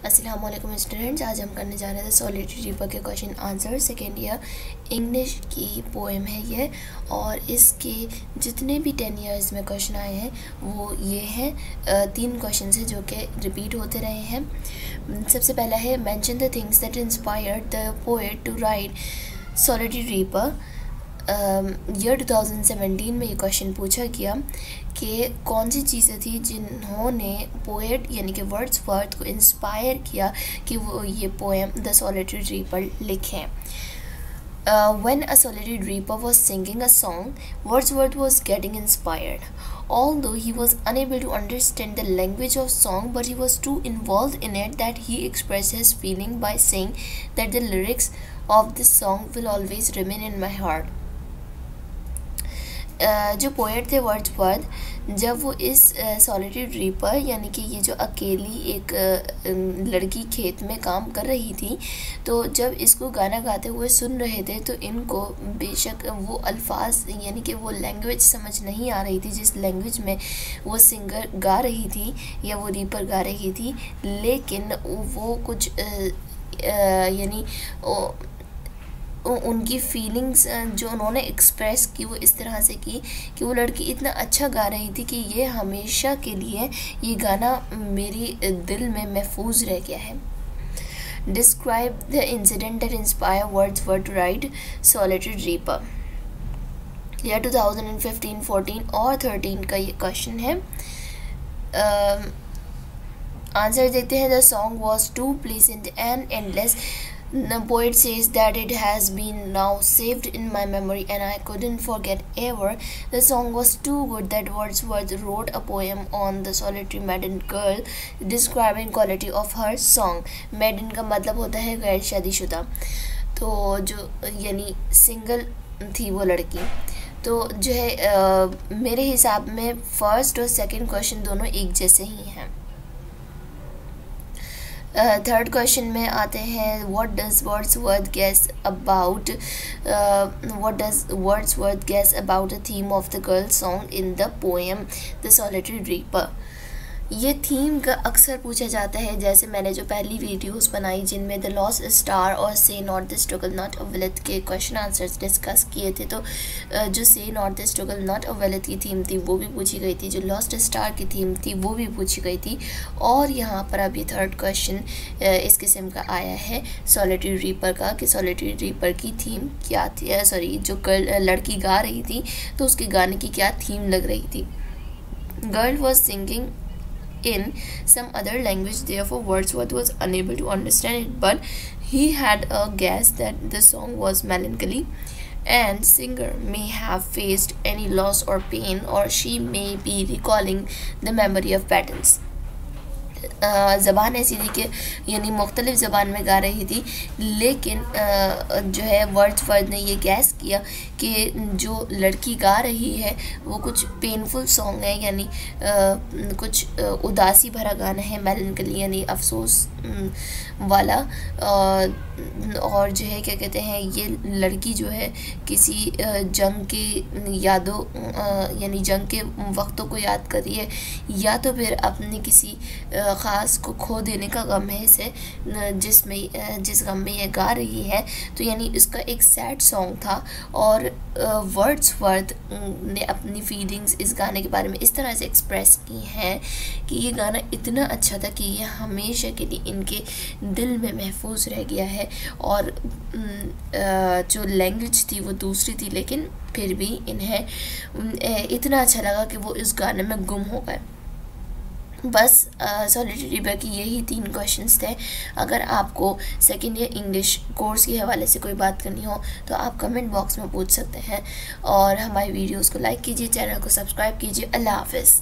अस्सलाम वालेकुम स्टूडेंट्स, आज हम करने जा रहे थे सॉलिटरी रीपर के question answer second year English की पोएम है ये। और इसके जितने भी 10 ईयर्स में क्वेश्चन आए हैं वो ये हैं। 3 क्वेश्चन हैं जो कि रिपीट होते रहे हैं। सबसे पहला है mention the things that inspired the poet to write solitary reaper. Year 2017 में ये क्वेश्चन पूछा गया कि कौन सी चीज़ें थी जिन्होंने पोएट यानी कि वर्ड्सवर्थ को इंस्पायर किया कि वो ये पोएम द सॉलिटरी रीपर लिखें। When a solitary reaper was singing a song, Wordsworth was getting inspired. Although he was unable to understand the language of song, but he was too involved in it that he expressed his feeling by saying that the lyrics of this song will always remain in my heart. जो poet थे Wordsworth, जब वो इस solitary reaper यानी कि ये जो अकेली एक लड़की खेत में काम कर रही थी, तो जब इसको गाना गाते हुए सुन रहे थे तो इनको बेशक वो अल्फाज यानी कि वो लैंग्वेज समझ नहीं आ रही थी जिस लैंग्वेज में वो सिंगर गा रही थी या वो रीपर गा रही थी, लेकिन वो कुछ यानी उनकी फीलिंग्स जो उन्होंने एक्सप्रेस की वो इस तरह से की कि वो लड़की इतना अच्छा गा रही थी कि ये हमेशा के लिए ये गाना मेरी दिल में महफूज रह गया है। Describe the incident that inspire Wordsworth to write solitary reaper. यह 2015, 14 और 13 का ये क्वेश्चन है। आंसर देखते हैं। The song was too pleasant and endless. The poet says that it has been now saved in my memory and I couldn't forget ever. The song was too good that Wordsworth wrote a poem on the solitary maiden girl describing quality of her song. Maiden का मतलब होता है गैर शादीशुदा, तो जो यानी single थी वो लड़की। तो जो है मेरे हिसाब में फर्स्ट और सेकंड क्वेश्चन दोनों एक जैसे ही हैं। थर्ड क्वेश्चन में आते हैं। What does Wordsworth guess about the theme of the girl song in the poem the solitary reaper. ये थीम का अक्सर पूछा जाता है, जैसे मैंने जो पहली वीडियोस बनाई जिनमें द लॉस्ट स्टार और से not the struggle not a विलेट के क्वेश्चन आंसर्स डिस्कस किए थे, तो जो से not the struggle not a विलेट की थीम थी वो भी पूछी गई थी, जो लॉस्ट स्टार की थीम थी वो भी पूछी गई थी। और यहाँ पर अभी थर्ड क्वेश्चन इस किस्म का आया है सॉलिटरी रीपर का कि सॉलिटरी रीपर की थीम क्या थी, सॉरी जो लड़की गा रही थी तो उसके गाने की क्या थीम लग रही थी। Girl was singing in some other language, therefore Wordsworth was unable to understand it, but he had a guess that the song was melancholy and singer may have faced any loss or pain, or she may be recalling the memory of battles. ज़बान ऐसी थी कि यानी मुख्तलिफ ज़बान में गा रही थी, लेकिन जो है वर्ड्सवर्थ ने ये गैस किया कि जो लड़की गा रही है वो कुछ पेनफुल सॉन्ग है, यानी कुछ उदासी भरा गाना है, मेलनकली यानी अफसोस वाला। और जो है क्या कहते हैं, ये लड़की जो है किसी जंग की यादों यानी जंग के वक्तों को याद कर रही है, या तो फिर अपने किसी ख़ास को खो देने का गम है इसे, जिस गम में ये गा रही है। तो यानी इसका एक सैड सॉन्ग था और वर्ड्सवर्थ ने अपनी फीलिंग्स इस गाने के बारे में इस तरह से एक्सप्रेस की हैं कि ये गाना इतना अच्छा था कि ये हमेशा के लिए इनके दिल में महफूज रह गया है। और जो लैंग्वेज थी वो दूसरी थी, लेकिन फिर भी इन्हें इतना अच्छा लगा कि वो इस गाने में गुम हो गए। बस सॉलिटरी रीपर की यही 3 क्वेश्चंस थे। अगर आपको सेकेंड ईयर इंग्लिश कोर्स के हवाले से कोई बात करनी हो तो आप कमेंट बॉक्स में पूछ सकते हैं, और हमारी वीडियोस को लाइक कीजिए, चैनल को सब्सक्राइब कीजिए। अल्लाह हाफ़िज़।